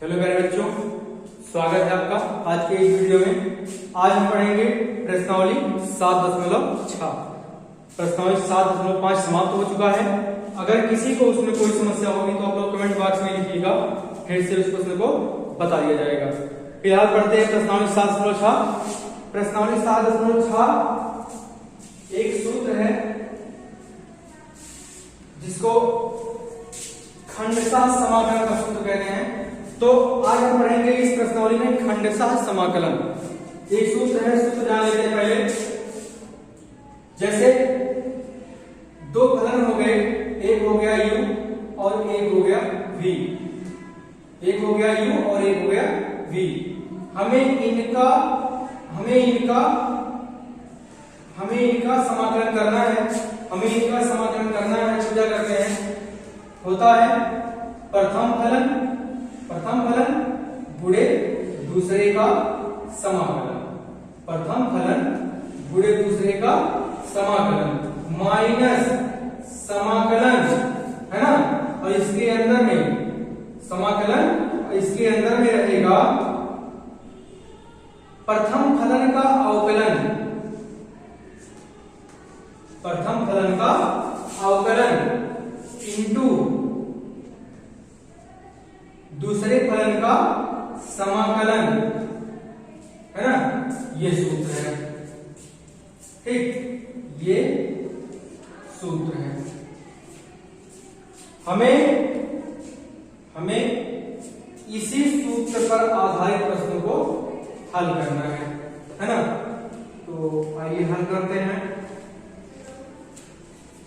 Hello प्यारे बच्चों, स्वागत है आपका आज के इस वीडियो में। आज हम पढ़ेंगे प्रश्नावली 7.6। प्रश्नावली 7.5 समाप्त हो चुका है। अगर किसी को उसमें कोई समस्या होगी तो आप लोग कमेंट बॉक्स में लिखिएगा, फिर से उस प्रश्न को बता दिया जाएगा। फिलहाल पढ़ते हैं प्रश्नावली 7.6। प्रश्नावली 7.6 एक सूत्र है जिसको खंडशः समाकलन का सूत्र कहते हैं। तो आज हम पढ़ेंगे इस प्रश्नावली में खंडशः समाकलन। एक सूत्र है, सूत्र जान लेते हैं पहले। जैसे दो फलन हो गए, एक हो गया u और एक हो गया v। एक हो गया u और एक हो गया v। हमें इनका समाकलन करना है। तो क्या करते हैं, होता है प्रथम फलन गुणे दूसरे का समाकलन। प्रथम फलन गुणे दूसरे का समाकलन माइनस समाकलन, है ना। और इसके अंदर में समाकलन, इसके अंदर में रहेगा प्रथम फलन का अवकलन। प्रथम फलन का अवकलन इंटू दूसरे फलन का समाकलन, है ना। ये सूत्र है, ठीक, ये सूत्र है। हमें इसी सूत्र पर आधारित प्रश्नों को हल करना है ना। तो आइए हल करते हैं।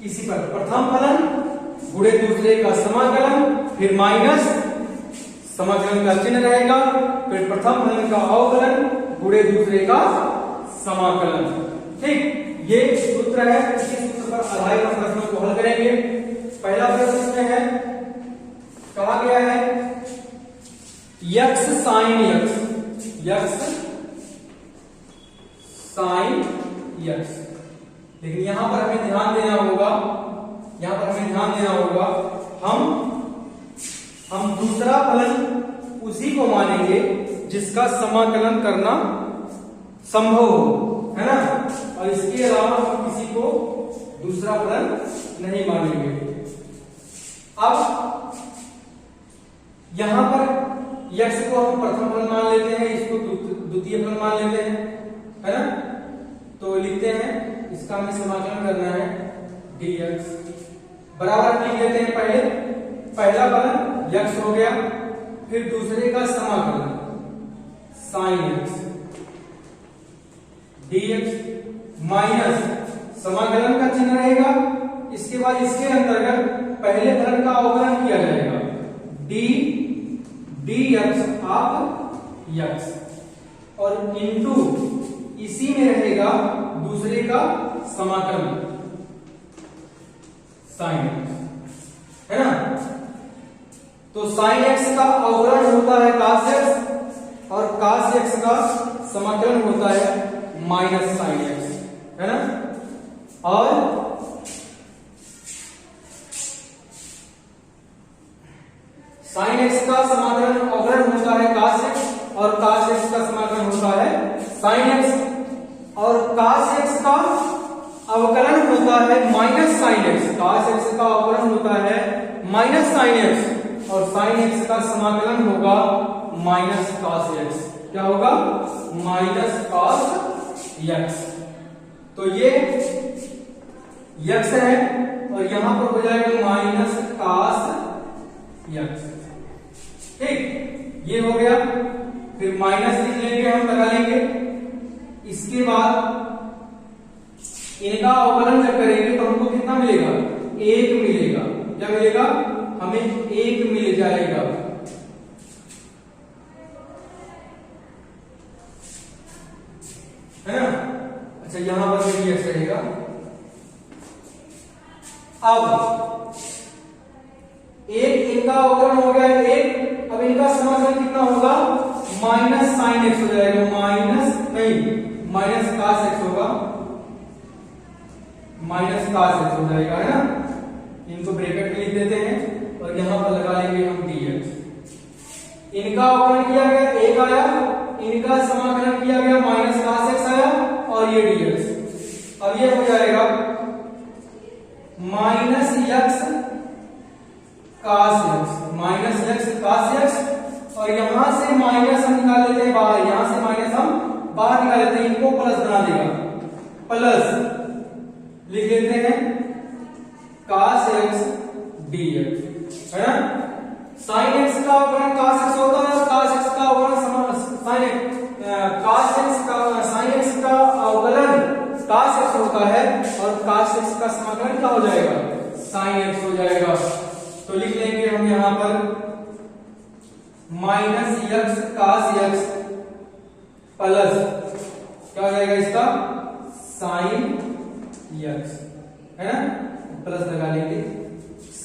इसी पर प्रथम फलन गुणे दूसरे का समाकलन, फिर माइनस समाकलन का चिन्ह रहेगा, फिर प्रथम फलन का अवकलन गुणे दूसरे का समाकलन, ठीक। ये सूत्र है, इसी सूत्र पर आधारित हम प्रश्नों को हल करेंगे। पहला प्रश्न है, कहा गया है x sin x। लेकिन यहां पर हमें ध्यान देना होगा, हम दूसरा फलन उसी को मानेंगे जिसका समाकलन करना संभव हो, है ना। और इसके अलावा हम किसी को दूसरा फलन नहीं मानेंगे। अब यहां पर x को हम प्रथम फलन मान लेते हैं, इसको द्वितीय फलन मान लेते हैं, है ना। तो लिखते हैं, इसका हमें समाकलन करना है dx बराबर लिख लेते हैं। पहला फलन x हो गया, फिर दूसरे का समाकलन sin x dx माइनस समाकलन का चिन्ह रहेगा। इसके बाद इसके अंतर्गत पहले फलन का अवकलन किया जाएगा dx ऑफ x, और इनटू इसी में रहेगा दूसरे का समाकलन sin x, है ना। तो sin x का अवकलन होता है cos x, और cos x का समाकलन होता है माइनस sin x, है ना। और sin x का समाकलन अवकलन होता है cos x, और cos x का समाकलन होता है sin x, और cos x का अवकलन होता है minus sin x। cos x का अवकलन होता है माइनस sin x, और sin x का समाकलन होगा माइनस cos x। क्या होगा? Minus cos x। तो ये x है, और यहां पर हो जाएगा माइनस cos x, ठीक। ये हो गया, फिर माइनस लिख लेंगे, हम लगा लेंगे। इसके बाद इनका अवकलन जब करेंगे तो हमको कितना मिलेगा? 1 मिलेगा। क्या मिलेगा? हमें 1 मिल जाएगा, है ना। अच्छा, यहां पर भी x रहेगा। अब इनका अवकलन हो गया 1, अब इनका समाकलन कितना होगा? माइनस sin x हो जाएगा, माइनस cos x होगा, माइनस cos x हो जाएगा, है ना। इनको ब्रैकेट में लिख देते हैं, और यहां पर लगा लेंगे हम dx। इनका अवकलन किया गया 1 आया, इनका समाकलन किया गया माइनस cos x आया और ये dx। अब ये हो जाएगा minus x cos x, minus x cos x, और यहां से माइनस हम निकाल लेते हैं बाहर, यहां से माइनस हम बाहर निकाल लेते हैं, इनको प्लस बना देगा, प्लस लिख लेते हैं cos x dx, है ना। sin x का अवकलन cos x होता है और cos x का अवकलन sin x का अवकलन cos x होता है और cos x का समाकलन क्या हो जाएगा, sin x हो जाएगा। तो लिख लेंगे हम यहां पर minus x cos x plus क्या हो जाएगा इसका sin x, है ना, प्लस लगा लेंगे c,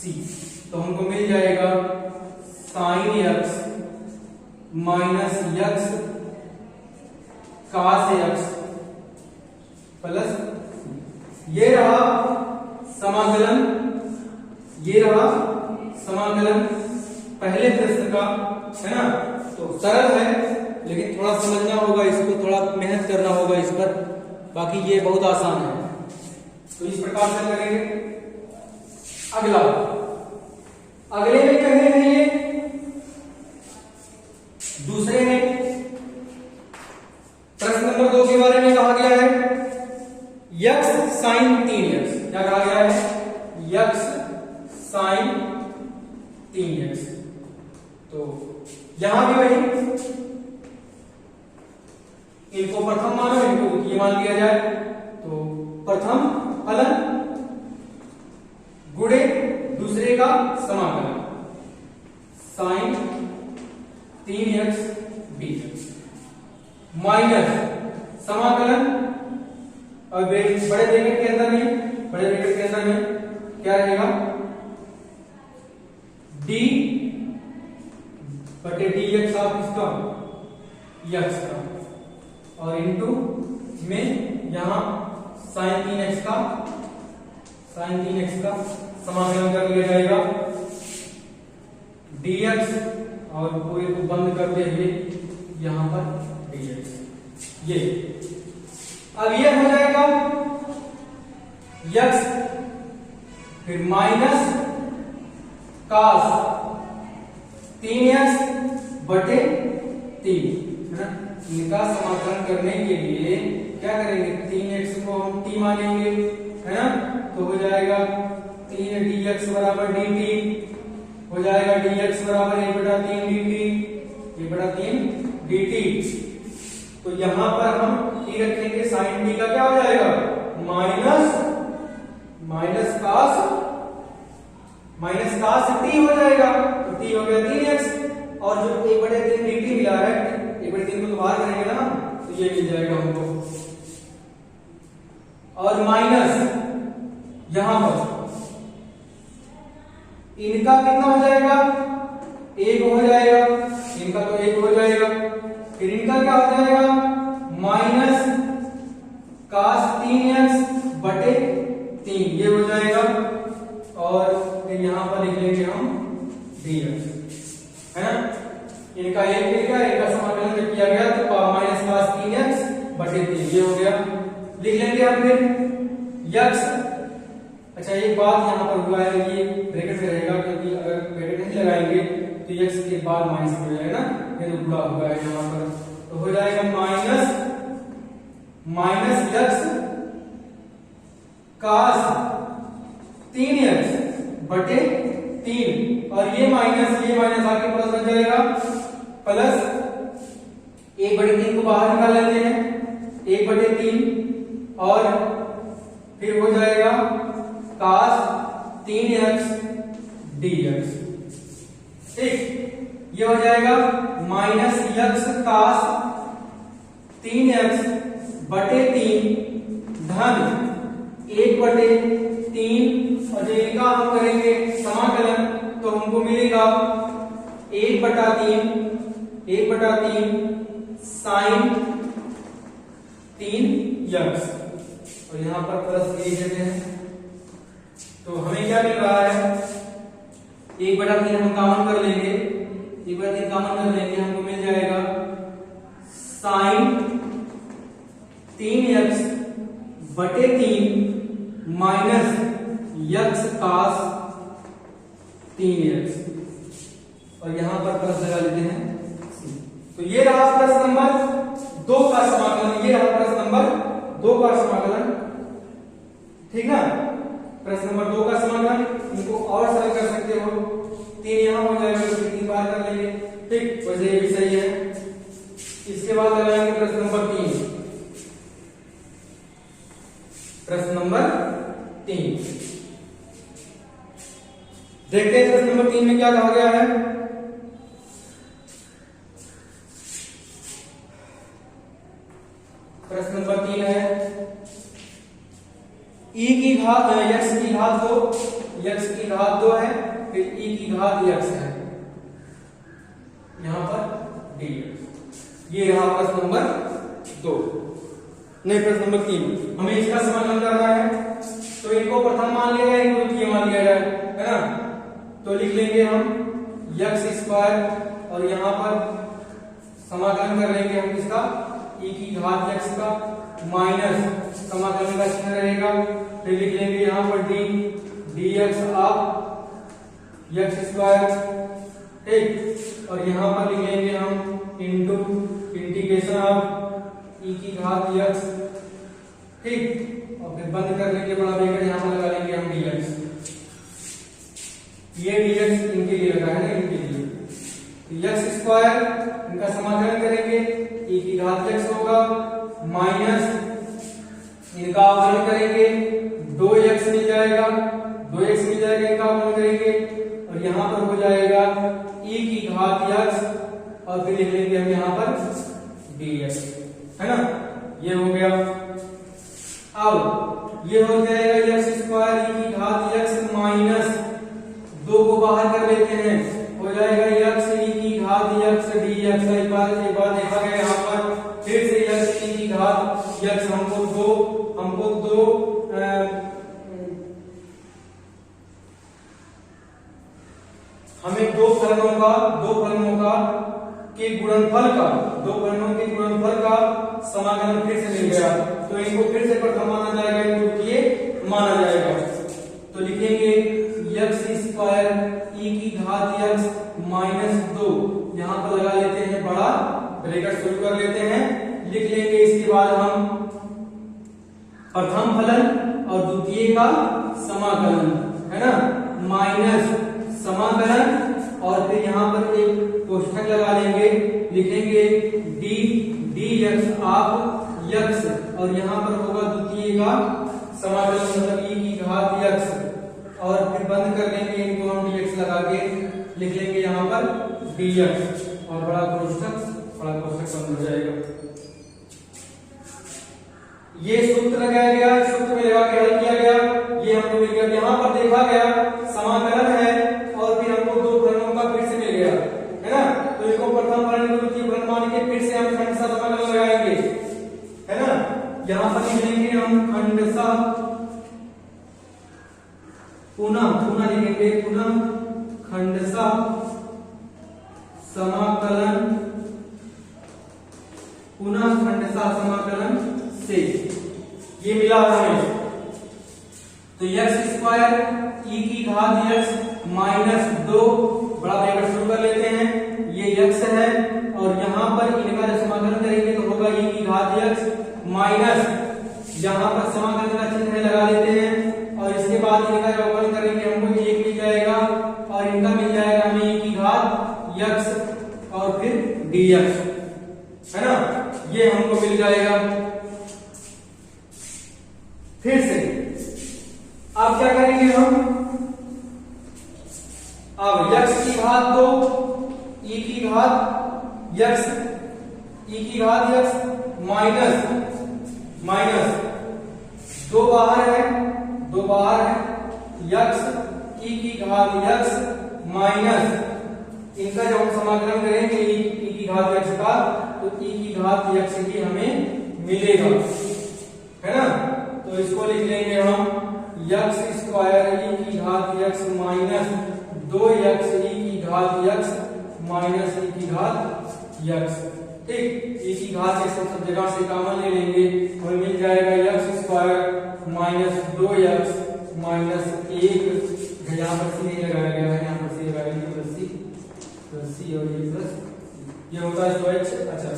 तो हमको मिल जाएगा sin x minus x cos x plus ये रहा समाकलन, ये रहा समाकलन पहले प्रश्न का, है ना। तो सरल है लेकिन थोड़ा समझना होगा इसको, थोड़ा मेहनत करना होगा इस पर, बाकी ये बहुत आसान है। तो इस प्रकार से करेंगे। अगला, अगले में कहे हैं ये दूसरे में प्रश्न नंबर 2 के बारे में कहा गया है x sin 3x, क्या कहा गया है, x sin 3x। तो यहां भी वही, इनको प्रथम मानो, इनको द्वितीय मान लिया जाए, तो प्रथम फलन गुणे दूसरे का समाकलन sin 3x dx माइनस समाकलन, और बड़े ब्रैकेट के अंदर में, बड़े ब्रैकेट के अंदर में क्या रहेगा, d बटे dx ऑफ इसका x का, और इनटू में यहां sin 3x का समाकलन कर लिया जाएगा dx, और पूरे को बंद करते हुए यहां पर dx। ये अब ये हो जाएगा x, फिर माइनस cos 3x बटे 3, है ना। इनका समाकलन करने के लिए क्या करेंगे, 3x को हम t मानेंगे, है ना। तो हो जाएगा 3 dx बराबर dt, हो जाएगा dx बराबर 1/3 dt, 1/3 dt। तो यहां पर हम t रखेंगे, sin t का क्या हो जाएगा, माइनस cos t हो जाएगा, तो t हो गया 3x, और जो 1/3 dt मिला है, 1/3 को तो बाहर करेंगे ना, तो ये मिल जाएगा हमको, और माइनस यहां पर इनका कितना हो जाएगा, 1 हो जाएगा, इनका तो 1 हो जाएगा, फिर इनका क्या हो जाएगा, माइनस cos 3x बटे 3, ये हो जाएगा, और फिर यहां पर लिख लेंगे हम dx, है ना। इनका 1 मिल गया, इनका समाकलन जब किया गया तो माइनस cos 3x बटे 3, ये हो गया। लिख लेंगे हम फिर x, अच्छा एक बात यहां पर हुआ है, ये ब्रैकेट में रहेगा, क्योंकि अगर ब्रैकेट नहीं लगाएंगे तो x के बाद माइनस हो जाएगा ना, ये तो बुरा होगा यहां पर, तो हो जाएगा माइनस x cos 3x बटे 3, और ये माइनस आके प्लस बन जाएगा, प्लस 1/3 को बाहर निकाल लेते हैं, 1/3, और फिर हो जाएगा cos 3x dx, ठीक। ये हो जाएगा माइनस x cos 3x बटे 3 धन 1/3, और जब इनका हम करेंगे समाकलन तो हमको मिलेगा 1/3 sin 3x, और यहां पर प्लस लिख देते हैं। तो हमें क्या मिल रहा है, 1/3 हम कॉमन कर लेंगे, 3 पर 3 कॉमन कर लेंगे, हमको मिल जाएगा साइन 3x बटे 3 माइनस यक्स कास 3x, और यहां पर प्लस लगा लेते हैं। तो ये रहा प्रश्न नंबर 2 का समाकलन, ये रहा प्रश्न नंबर 2 का समाकलन, ठीक ना। प्रश्न नंबर 2 का समाकलन, इनको और सरल कर सकते हो, 3 यहां हो जाएगा तो 3 बार कर लेंगे, ठीक। वैसे ये भी सही है। इसके बाद लगाएंगे प्रश्न नंबर 3, प्रश्न नंबर 3 देखते हैं प्रश्न नंबर 3 में क्या कहा गया है। प्रश्न नंबर 3 है e की घात x की घात 2, x की घात 2 है, फिर e की घात x है, यहां पर dx। ये रहा प्रश्न नंबर 2, नहीं प्रश्न नंबर 3। हमें इसका समाधान करना है, तो इनको प्रथम मान लिया जाए, इनको द्वितीय मान लिया जाए, है ना। तो लिख लेंगे हम x स्क्वायर, और यहां पर समाकलन कर लेंगे हम इसका e की घात x का, माइनस समाकलन का चिन्ह रहेगा, फिर लिख लेंगे यहां पर dx ऑफ x स्क्वायर, ठीक। और यहां पर लिख लेंगे हम इनटू इंटीग्रेशन ऑफ e की घात x, ठीक। और फिर बंद कर लेंगे, बड़ा ब्रैकेट यहां पर लगा लेंगे हम dx। ये dx इनके लिए लगा है ना, इनके लिए x स्क्वायर, इनका समाकलन करेंगे, e की घात x होगा, माइनस इनका अवकलन करेंगे, 2x मिल जाएगा, 2x मिल जाएगा, इनका अवकलन करेंगे, और यहां पर हो जाएगा e की घात x, और फिर लिख लेंगे हम यहां पर dx, है ना। ये हो गया। अब ये हो जाएगा x स्क्वायर e की घात x माइनस 2 को बाहर कर लेते हैं, हो जाएगा x e की घात x dx। एक बार देखा गया यहाँ पर, फिर से x e की घात x, हमको दो हमें दो फलनों का के गुणनफल का समाकलन फिर से मिल गया, तो इनको फिर से प्रथम माना जाएगा, इनको द्वितीय माना जाएगा। तो लिखेंगे x स्क्वायर e की घात x माइनस 2, यहां पर लगा लेते हैं बड़ा ब्रैकेट शुरू कर लेते हैं, लिख लेंगे। इसके बाद हम प्रथम फलन और द्वितीय का समाकलन, है ना, माइनस समाकलन, और फिर यहां पर एक कोष्ठक लगा लेंगे, लिखेंगे dx ऑफ x, और यहां पर होगा द्वितीय का समाकलन, मतलब e की घात x, और फिर बंद कर लेंगे, इनको हम dx लगा के लिख लेंगे यहां पर dx, और बड़ा कोष्ठक बंद हो जाएगा। ये सूत्र लगाया गया, सूत्र में लगा के हल किया गया, ये हमको मिल गया। यहां पर देखा गया समाकलन है, और फिर हमको दो फलनों का फिर से मिल गया, है ना। तो इसको प्रथम फलन को द्वितीय फलन मान के फिर से हम खंडशः समाकलन लगाएंगे, है ना। यहां पर लिख लेंगे हम खंडशः, पुनः लिखेंगे, पुनः खंडशः समाकलन, पुनः खंडशः समाकलन से ये मिला हमें। तो x स्क्वायर e की घात x माइनस 2, बड़ा ब्रैकेट शुरू कर लेते हैं, ये x है, और यहां पर इनका जब समाकलन करेंगे तो होगा e की घात x माइनस, यहां पर समाकलन का चिन्ह लगा लेते हैं, और इसके बाद इनका जब अवकलन करेंगे हमको 1 मिल जाएगा, और इनका मिल जाएगा हमें e की घात x, और फिर dx, है ना। ये हमको मिल जाएगा। फिर से अब क्या करेंगे हम, अब x की घात 2 e की घात x माइनस 2 बाहर है x e की घात x माइनस, इनका जब हम समाकलन करेंगे e की घात x का, तो e की घात x ही हमें मिलेगा, है ना। तो इसको लिख लेंगे हम x स्क्वायर e की घात x माइनस 2x e की घात x माइनस e की घात x। ठीक, e की घात x सब जगह से कॉमन ले लेंगे, हमें मिल जाएगा x square minus 2x minus 1। यहाँ पर सी नहीं लगाया गया है, यहाँ पर सी लगाया गया प्लस सी और ये प्लस ये होता है 2x। अच्छा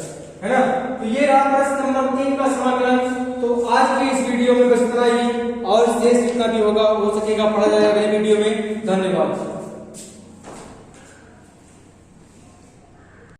है ना, तो ये रहा प्रश्न नंबर 3 का समाकलन। तो आज की इस वीडियो में बस इतना ही, और शेष जितना भी होगा हो सकेगा पढ़ा जाएगा अगले वीडियो में। धन्यवाद।